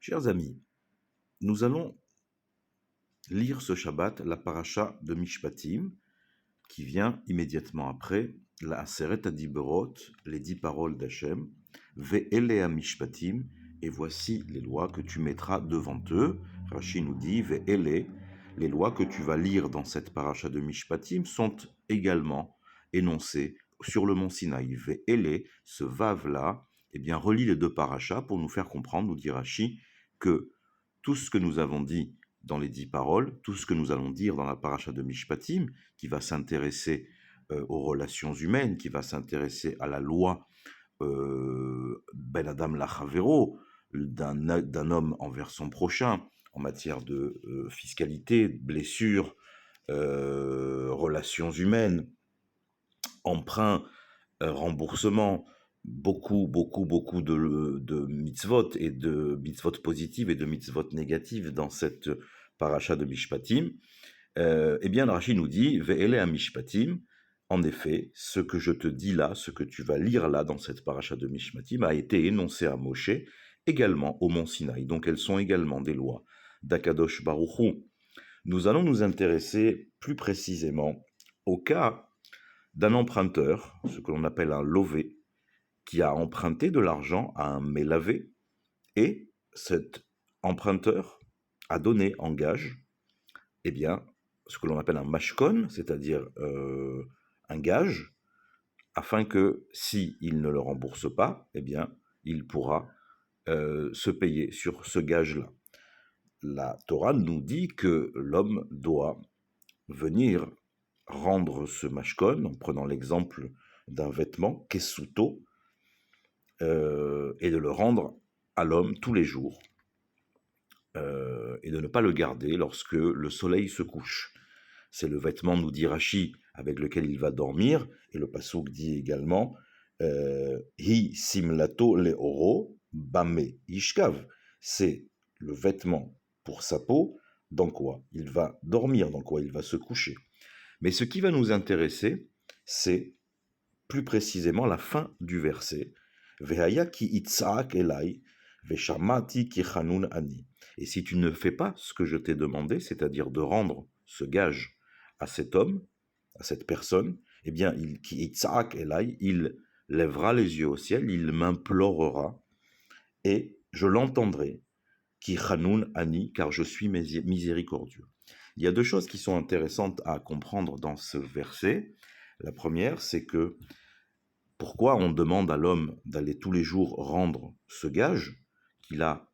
Chers amis, nous allons lire ce Shabbat la paracha de Mishpatim, qui vient immédiatement après la Aseret Adiberot, les 10 paroles d'Hachem, Ve'elea Mishpatim, et voici les lois que tu mettras devant eux. Rashi nous dit, Ve'ele, les lois que tu vas lire dans cette paracha de Mishpatim sont également énoncées sur le mont Sinaï. Ve'ele, ce vav-là, eh bien, relie les deux parachas pour nous faire comprendre, nous dit Rashi, que tout ce que nous avons dit dans les 10 paroles, tout ce que nous allons dire dans la paracha de Mishpatim, qui va s'intéresser aux relations humaines, qui va s'intéresser à la loi Ben Adam Lachavero, d'un homme envers son prochain, en matière de fiscalité, blessures, relations humaines, emprunt, remboursement, beaucoup de mitzvot, et de mitzvot positives et de mitzvot négatives dans cette paracha de Mishpatim. Eh bien, Rashi nous dit, Ve'ele à Mishpatim, en effet, ce que je te dis là, ce que tu vas lire là dans cette paracha de Mishpatim, a été énoncé à Moshe, également au mont Sinaï. Donc elles sont également des lois d'Akadosh Baruch Hu. Nous allons nous intéresser plus précisément au cas d'un emprunteur, ce que l'on appelle un lové, qui a emprunté de l'argent à un mélavé, et cet emprunteur a donné en gage, eh bien, ce que l'on appelle un mashkon, c'est-à-dire un gage, afin que s'il ne le rembourse pas, eh bien, il pourra se payer sur ce gage-là. La Torah nous dit que l'homme doit venir rendre ce mashkon, en prenant l'exemple d'un vêtement, kesuto, et de le rendre à l'homme tous les jours, et de ne pas le garder lorsque le soleil se couche. C'est le vêtement, nous dit Rashi, avec lequel il va dormir, et le pasuk dit également Hi simlato leoro bame ishkav. C'est le vêtement pour sa peau, dans quoi il va dormir, dans quoi il va se coucher. Mais ce qui va nous intéresser, c'est plus précisément la fin du verset. Vehaya ki itzak elai, veshamati ki chanun ani. Et si tu ne fais pas ce que je t'ai demandé, c'est-à-dire de rendre ce gage à cet homme, à cette personne, eh bien, il lèvera les yeux au ciel, il m'implorera, et je l'entendrai, qui chanoun ani, car je suis miséricordieux. Il y a deux choses qui sont intéressantes à comprendre dans ce verset. La première, c'est que pourquoi on demande à l'homme d'aller tous les jours rendre ce gage qu'il a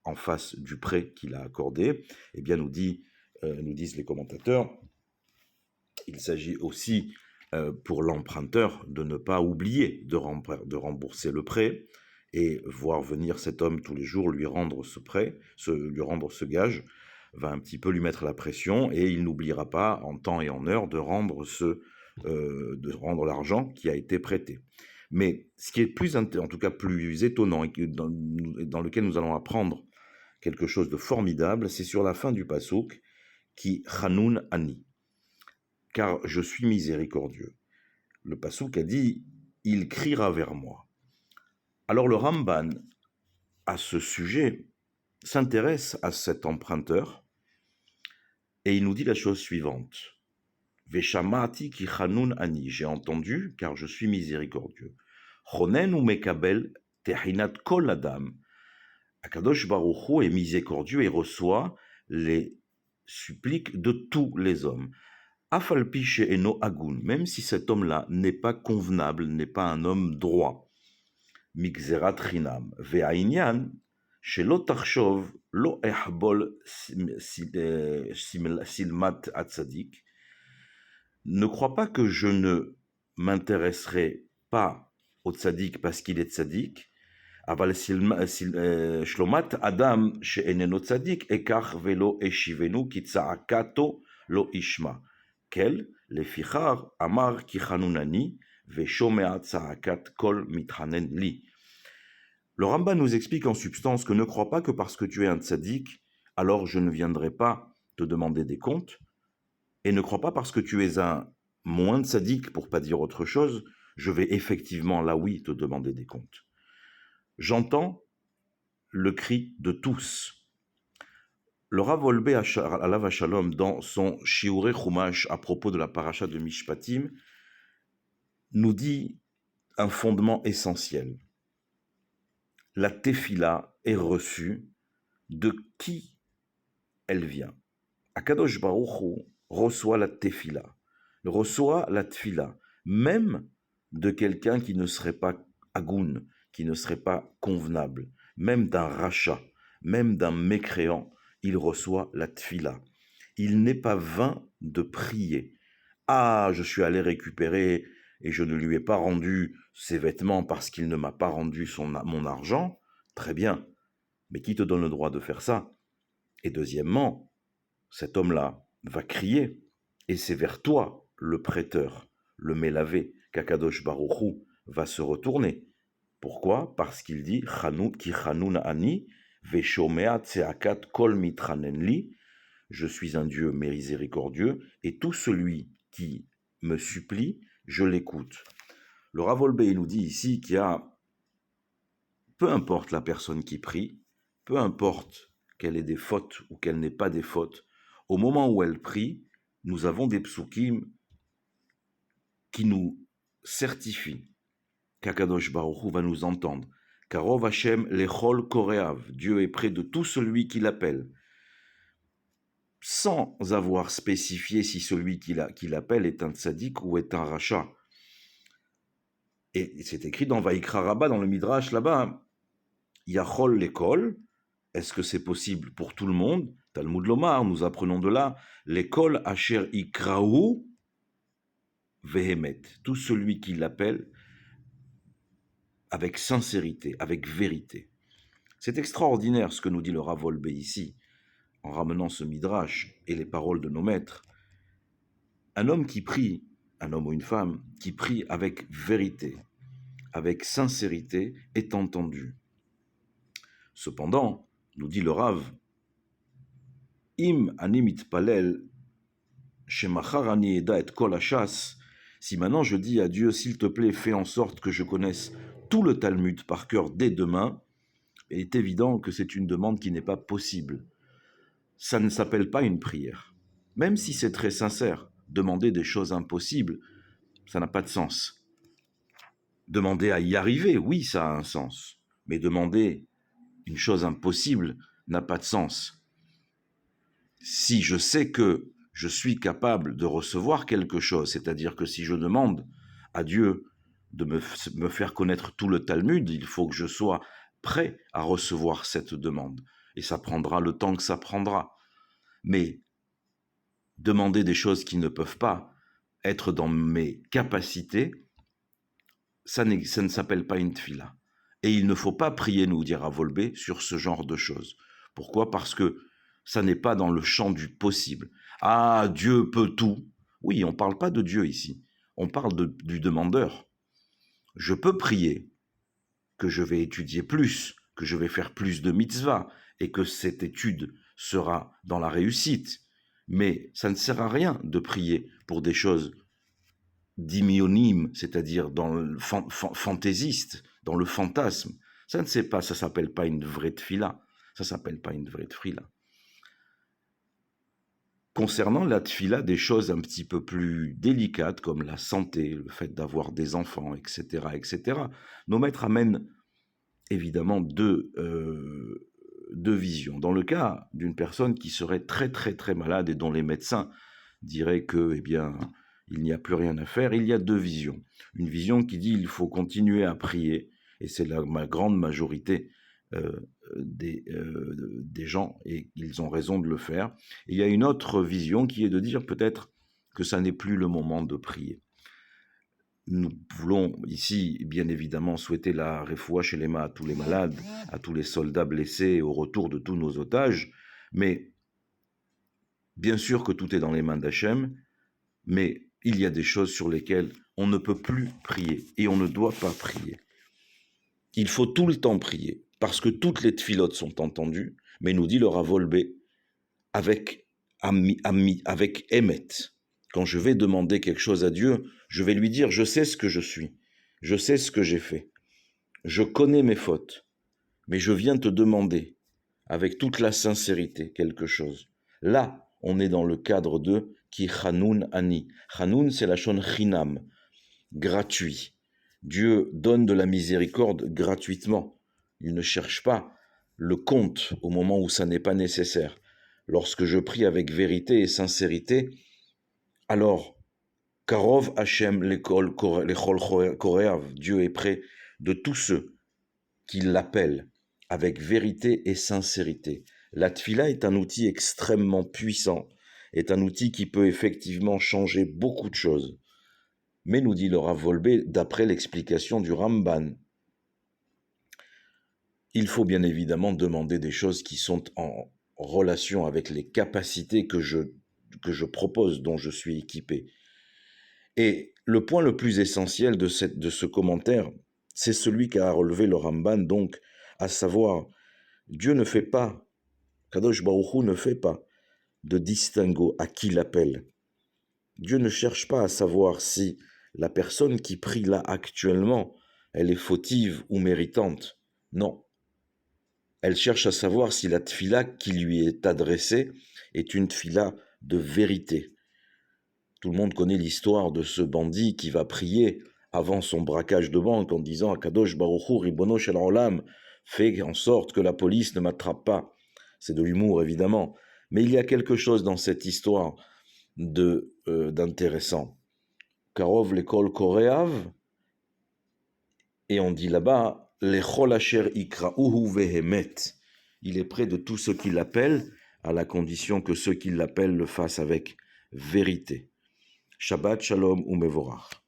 en face du prêt qu'il a accordé? Eh bien, nous disent les commentateurs, il s'agit aussi pour l'emprunteur de ne pas oublier de rembourser le prêt, et voir venir cet homme tous les jours lui rendre ce prêt, lui rendre ce gage, va un petit peu lui mettre la pression, et il n'oubliera pas en temps et en heure de rendre l'argent qui a été prêté. Mais ce qui est en tout cas plus étonnant, et dans lequel nous allons apprendre quelque chose de formidable, c'est sur la fin du pasuk, qui Chanoun Ani, car je suis miséricordieux. Le pasuk a dit, il criera vers moi. Alors le Ramban, à ce sujet, s'intéresse à cet emprunteur, et il nous dit la chose suivante. Veshamati ki Chanoun Ani, j'ai entendu, car je suis miséricordieux. Chonen ou mekabel tehinat kol adam. Akadosh Baruch Hu est miséricordieux et reçoit les suppliques de tous les hommes. Afalpi she'eno agun, même si cet homme-là n'est pas convenable, n'est pas un homme droit. Migzerat chinam ve'ainyan shelo tachshov lo ehbol silmat atzadik. Ne crois pas que je ne m'intéresserai pas au tzadik parce qu'il est tzadik. Aval shlomat adam she'eneno tzadik ekach velo eshivenu ki tza'akato lo ishma. Quel lefichar amar ki chanunani veshomea tza'akat kol mithanen li. Le Rambam nous explique en substance que ne crois pas que parce que tu es un tzaddik, alors je ne viendrai pas te demander des comptes, et ne crois pas parce que tu es un moins tzaddik, pour pas dire autre chose, je vais effectivement là oui te demander des comptes. J'entends le cri de tous. Le Rav Wolbe Alav Shalom, dans son Shiurei Chumash à propos de la paracha de Mishpatim, nous dit un fondement essentiel. La tefila est reçue de qui elle vient. Akadosh Baruch Hu reçoit la tefila, même de quelqu'un qui ne serait pas agoun, qui ne serait pas convenable, même d'un rachat, même d'un mécréant, il reçoit la tefila. Il n'est pas vain de prier. Ah, je suis allé récupérer et je ne lui ai pas rendu ses vêtements parce qu'il ne m'a pas rendu mon argent. Très bien, mais qui te donne le droit de faire ça? Et deuxièmement, cet homme-là va crier, et c'est vers toi, le prêteur, le mélavé, qu'Akadosh Baruch Hu va se retourner. Pourquoi? Parce qu'il dit Ki chanun ani veshomea tseakat kol mitranen li. Je suis un Dieu miséricordieux, et tout celui qui me supplie, je l'écoute. Le Rav Wolbe nous dit ici qu'il y a, peu importe la personne qui prie, peu importe qu'elle ait des fautes ou qu'elle n'ait pas des fautes, au moment où elle prie, nous avons des psukim qui nous certifient qu'Akadosh Baruch Hu va nous entendre. Karov Hashem lechol koreav, Dieu est près de tout celui qui l'appelle, sans avoir spécifié si celui qui l'appelle est un tzaddik ou est un rachat. Et c'est écrit dans Vaikra Rabba, dans le Midrash là-bas, Yachol l'école, est-ce que c'est possible pour tout le monde? Talmud Lomar, nous apprenons de là, l'école Asher Ikraou Vehemet, tout celui qui l'appelle avec sincérité, avec vérité. C'est extraordinaire ce que nous dit le Rav Wolbe ici, en ramenant ce midrash et les paroles de nos maîtres. Un homme qui prie, un homme ou une femme qui prie avec vérité, avec sincérité, est entendu. Cependant, nous dit le Rav, Im ani mitpalel shemachar ani eda et kol hashas. Si maintenant je dis à Dieu, s'il te plaît, fais en sorte que je connaisse tout le Talmud par cœur dès demain, il est évident que c'est une demande qui n'est pas possible. Ça ne s'appelle pas une prière. Même si c'est très sincère, demander des choses impossibles, ça n'a pas de sens. Demander à y arriver, oui, ça a un sens. Mais demander une chose impossible n'a pas de sens. Si je sais que je suis capable de recevoir quelque chose, c'est-à-dire que si je demande à Dieu de me faire connaître tout le Talmud, il faut que je sois prêt à recevoir cette demande. Et ça prendra le temps que ça prendra. Mais demander des choses qui ne peuvent pas être dans mes capacités, ça ne s'appelle pas une tfila. Et il ne faut pas prier, nous dire Rav Wolbe, sur ce genre de choses. Pourquoi? Parce que ça n'est pas dans le champ du possible. Ah, Dieu peut tout. Oui, on ne parle pas de Dieu ici. On parle du demandeur. Je peux prier que je vais étudier plus, que je vais faire plus de mitzvahs, et que cette étude sera dans la réussite. Mais ça ne sert à rien de prier pour des choses d'imionymes, c'est-à-dire dans le fantaisiste, dans le fantasme. Ça ne sait pas, ça s'appelle pas une vraie tfila. Ça s'appelle pas une vraie tfila. Concernant la tfila, des choses un petit peu plus délicates comme la santé, le fait d'avoir des enfants, etc., etc., nos maîtres amènent évidemment deux visions. Dans le cas d'une personne qui serait très très très malade et dont les médecins diraient que, eh bien, il n'y a plus rien à faire, il y a deux visions. Une vision qui dit il faut continuer à prier, et c'est la grande majorité des gens, et ils ont raison de le faire. Et il y a une autre vision qui est de dire peut-être que ça n'est plus le moment de prier. Nous voulons ici, bien évidemment, souhaiter la refoua shelema à tous les malades, à tous les soldats blessés, au retour de tous nos otages, mais bien sûr que tout est dans les mains d'Hachem, mais il y a des choses sur lesquelles on ne peut plus prier, et on ne doit pas prier. Il faut tout le temps prier, parce que toutes les tfilotes sont entendues, mais nous dit le Rav Wolbe, avec émet. Quand je vais demander quelque chose à Dieu, je vais lui dire, je sais ce que je suis, je sais ce que j'ai fait, je connais mes fautes, mais je viens te demander, avec toute la sincérité, quelque chose. Là, on est dans le cadre de Ki Chanoun Ani. Chanoun, c'est la shon chinam, gratuit. Dieu donne de la miséricorde gratuitement. Il ne cherche pas le compte au moment où ça n'est pas nécessaire. Lorsque je prie avec vérité et sincérité, alors, Karov Hashem l'école Koreav, Dieu est près de tous ceux qui l'appellent avec vérité et sincérité. La tfila est un outil extrêmement puissant, est un outil qui peut effectivement changer beaucoup de choses. Mais nous dit le Rav Wolbe, d'après l'explication du Ramban, il faut bien évidemment demander des choses qui sont en relation avec les capacités que je propose, dont je suis équipé. Et le point le plus essentiel de ce commentaire, c'est celui qu'a relevé le Ramban, donc, à savoir, Dieu ne fait pas, Kadosh Baruch Hu ne fait pas de distinguo à qui l'appelle. Dieu ne cherche pas à savoir si la personne qui prie là actuellement, elle est fautive ou méritante. Non. Elle cherche à savoir si la tfila qui lui est adressée est une tfila de vérité. Tout le monde connaît l'histoire de ce bandit qui va prier avant son braquage de banque en disant « Kadosh Baruch Hu, Ribono Shel Olam, fais en sorte que la police ne m'attrape pas ». C'est de l'humour, évidemment. Mais il y a quelque chose dans cette histoire d'intéressant. Karov l'école Koreav, et on dit là-bas, Lechol asher ikra'uhu vehemet. Il est près de tous ceux qui l'appellent, à la condition que ceux qui l'appellent le fassent avec vérité. Shabbat Shalom Umevorach.